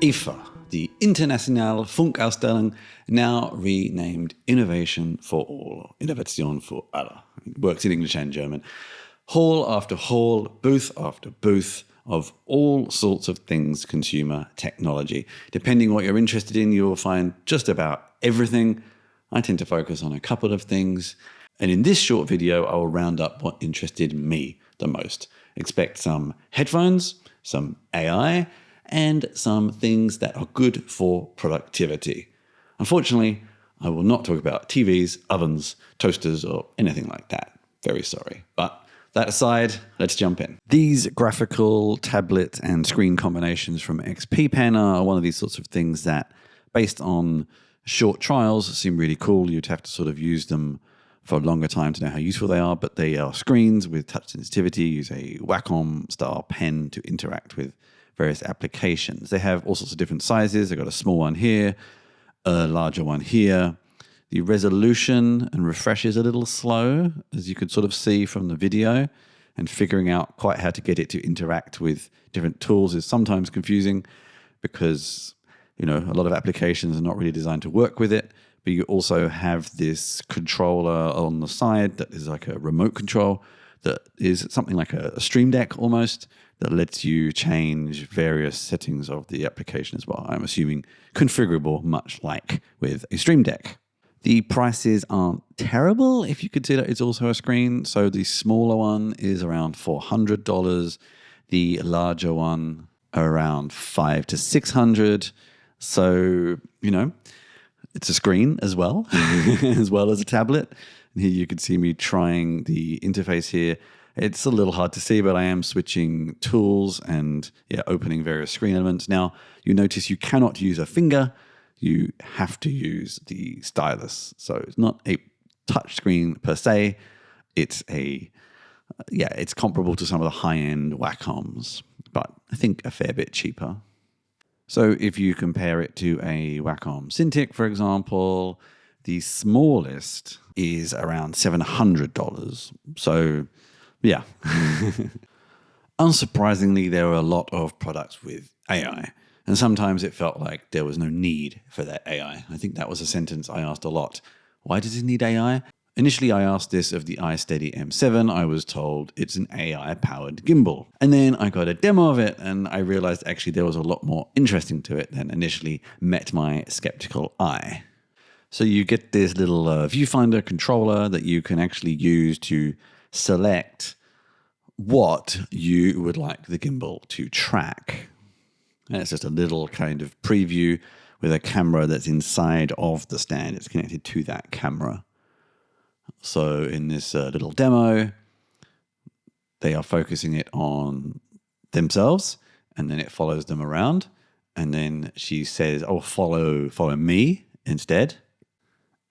IFA, the Internationale Funkausstellung, now renamed Innovation for All, Innovation für alle. It works in English and German. Hall after hall, booth after booth of all sorts of things consumer technology. Depending what you're interested in, you'll find just about everything. I tend to focus on a couple of things. And in this short video, I will round up what interested me the most. Expect some headphones, some AI, and some things that are good for productivity. Unfortunately, I will not talk about TVs, ovens, toasters, or anything like that. Very sorry. But that aside, let's jump in. These graphical tablet and screen combinations from XP Pen are one of these sorts of things that, based on short trials, seem really cool. You'd have to sort of use them for a longer time to know how useful they are, but they are screens with touch sensitivity, use a Wacom style pen to interact with various applications. They have all sorts of different sizes. They've got a small one here, a larger one here. The resolution and refresh is a little slow, as you could sort of see from the video, and figuring out quite how to get it to interact with different tools is sometimes confusing because, a lot of applications are not really designed to work with it, but you also have this controller on the side that is like a remote control that is something like a Stream Deck almost, that lets you change various settings of the application as well. I'm assuming configurable, much like with a Stream Deck. The prices aren't terrible if you consider it's also a screen. So the smaller one is around $400. The larger one around $500 to $600. So, it's a screen as well, as well as a tablet. And here you can see me trying the interface here. It's a little hard to see, but I am switching tools and opening various screen elements. Now, you notice you cannot use a finger. You have to use the stylus. So it's not a touch screen per se. It's it's comparable to some of the high-end Wacoms, but I think a fair bit cheaper. So if you compare it to a Wacom Cintiq, for example, the smallest is around $700. So yeah. Unsurprisingly, there are a lot of products with AI. And sometimes it felt like there was no need for that AI. I think that was a sentence I asked a lot. Why does it need AI? Initially, I asked this of the iSteady M7. I was told it's an AI-powered gimbal. And then I got a demo of it, and I realized actually there was a lot more interesting to it than initially met my skeptical eye. So you get this little viewfinder controller that you can actually use to select what you would like the gimbal to track. And it's just a little kind of preview with a camera that's inside of the stand. It's connected to that camera. So in this little demo, they are focusing it on themselves, and then it follows them around. And then she says, "Oh, follow me instead."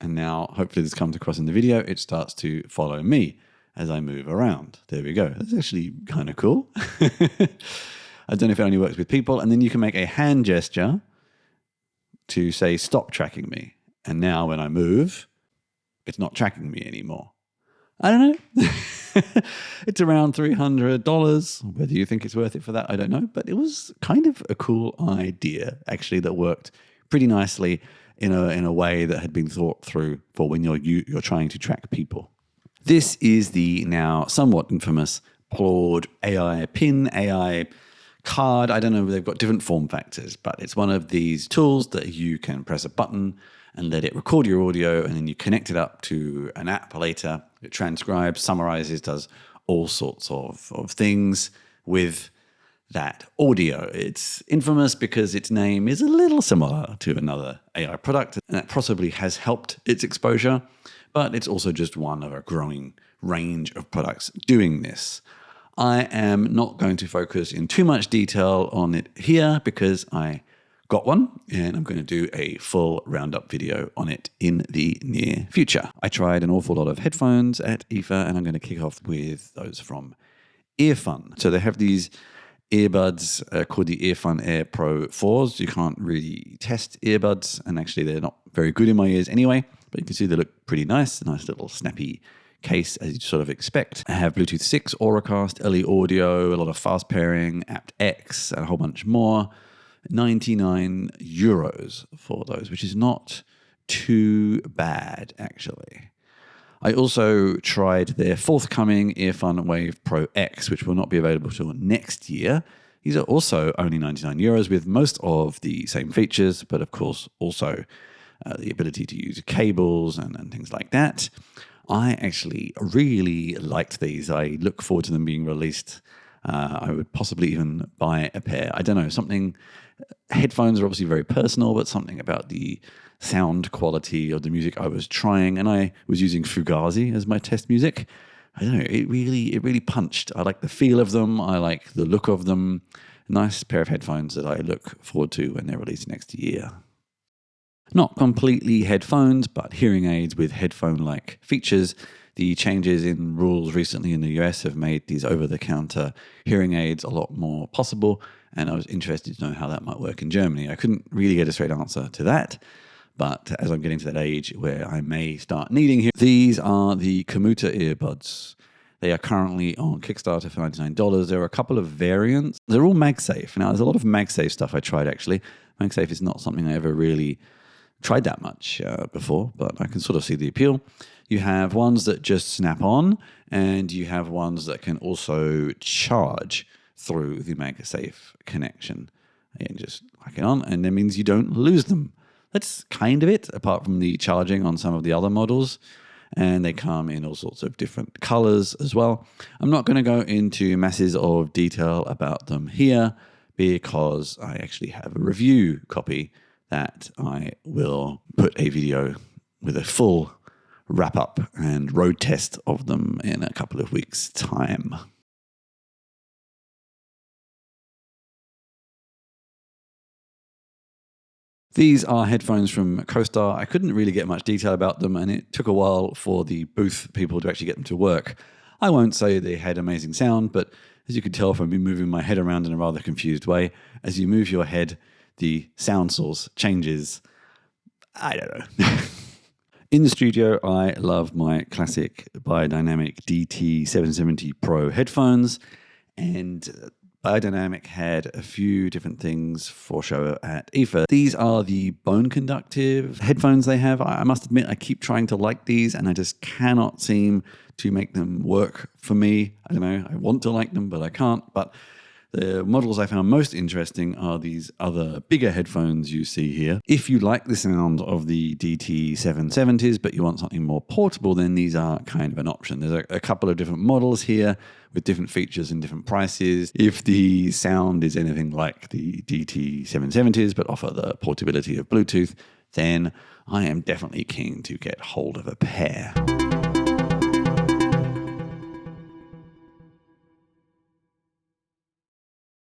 And now, hopefully this comes across in the video, it starts to follow me as I move around. There we go. That's actually kind of cool. I don't know if it only works with people. And then you can make a hand gesture to say, "Stop tracking me." And now when I move, it's not tracking me anymore. I don't know. It's around $300. Whether you think it's worth it for that, I don't know. But it was kind of a cool idea, actually, that worked pretty nicely in a way that had been thought through for when you're trying to track people. This is the now somewhat infamous trawled AI pin, AI card. I don't know, they've got different form factors, but it's one of these tools that you can press a button and let it record your audio, and then you connect it up to an app later. It transcribes, summarizes, does all sorts of things with that audio. It's infamous because its name is a little similar to another AI product, and that possibly has helped its exposure, but it's also just one of a growing range of products doing this. I am not going to focus in too much detail on it here because I got one and I'm going to do a full roundup video on it in the near future. I tried an awful lot of headphones at IFA, and I'm going to kick off with those from Earfun. So they have these earbuds called the Earfun Air Pro 4s. You can't really test earbuds, and actually they're not very good in my ears anyway, but you can see they look pretty nice. Nice little snappy case, as you'd sort of expect. I have Bluetooth 6, Auracast, LE Audio, a lot of fast pairing, aptX, and a whole bunch more. €99 for those, which is not too bad, actually. I also tried their forthcoming Earfun Wave Pro X, which will not be available till next year. These are also only €99 with most of the same features, but of course also the ability to use cables and things like that. I actually really liked these. I look forward to them being released. I would possibly even buy a pair. I don't know, headphones are obviously very personal, but something about the sound quality of the music I was trying, and I was using Fugazi as my test music. I don't know, it really punched. I like the feel of them. I like the look of them. Nice pair of headphones that I look forward to when they're released next year. Not completely headphones, but hearing aids with headphone-like features. The changes in rules recently in the US have made these over-the-counter hearing aids a lot more possible, and I was interested to know how that might work in Germany. I couldn't really get a straight answer to that, but as I'm getting to that age where I may start needing these are the Komutr earbuds. They are currently on Kickstarter for $99. There are a couple of variants. They're all MagSafe. Now, there's a lot of MagSafe stuff I tried, actually. MagSafe is not something I ever really tried that much before, but I can sort of see the appeal. You have ones that just snap on, and you have ones that can also charge through the MagSafe connection. And just whack it on, and that means you don't lose them. That's kind of it, apart from the charging on some of the other models. And they come in all sorts of different colors as well. I'm not going to go into masses of detail about them here because I actually have a review copy that I will put a video with a full wrap up and road test of them in a couple of weeks' time. These are headphones from CoStar. I couldn't really get much detail about them, and it took a while for the booth people to actually get them to work. I won't say they had amazing sound, but as you could tell from me moving my head around in a rather confused way, as you move your head, the sound source changes. I don't know. In the studio, I love my classic Biodynamic DT770 Pro headphones, and Biodynamic had a few different things for show at IFA. These are the bone conductive headphones they have. I must admit, I keep trying to like these, and I just cannot seem to make them work for me. I don't know, I want to like them, but I can't. But the models I found most interesting are these other bigger headphones you see here. If you like the sound of the DT770s, but you want something more portable, then these are kind of an option. There's a couple of different models here with different features and different prices. If the sound is anything like the DT770s, but offer the portability of Bluetooth, then I am definitely keen to get hold of a pair.